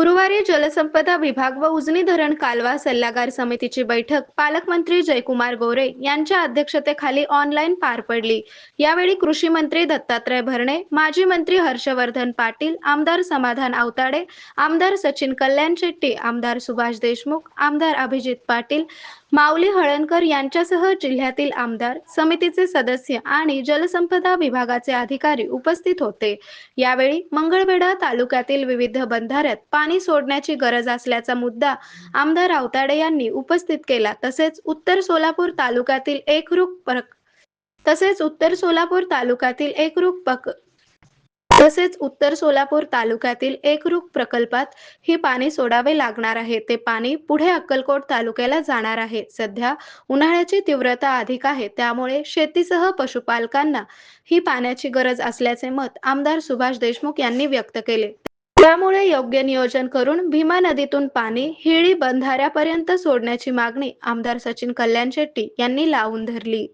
गुरुवारी जलसंपदा विभाग व उजनी धरण कालवा सल्लागार समितीची बैठक पालकमंत्री जयकुमार गोरे यांच्या अध्यक्षतेखाली ऑनलाईन पार पडली। यावेळी कृषी मंत्री दत्तात्रय भरणे, माजी मंत्री हर्षवर्धन पाटील, आमदार समाधान आवताडे, आमदार सचिन कल्याण शेट्टी, आमदार सुभाष देशमुख, आमदार अभिजित पाटील, माऊली हळणकर यांच्यासह जिल्ह्यातील आमदार, समितीचे सदस्य आणि जलसंपदा विभागाचे अधिकारी उपस्थित होते। यावेळी मंगळवेढा तालुक्यातील विविध बंधाऱ्यात पाणी सोडण्याची गरज असल्याचा मुद्दा आमदार आवताडे यांनी उपस्थित केला। तसेच उत्तर सोलापूर तालुक्यातील एकरूप प्रकल्पात ही पाणी सोडावे लागणार आहे। ते पाणी पुढे अक्कलकोट तालुक्याला जाणार आहे। सध्या उन्हाळ्याची तीव्रता अधिक आहे, त्यामुळे शेतीसह पशुपालकांना ही पाण्याची गरज असल्याचे मत आमदार सुभाष देशमुख यांनी व्यक्त केले। त्यामुळे योग्य नियोजन करून भीमा नदीतून पाणी हिळी बंधाऱ्यापर्यंत सोडण्याची मागणी आमदार सचिन कल्याण शेट्टी यांनी लावून धरली।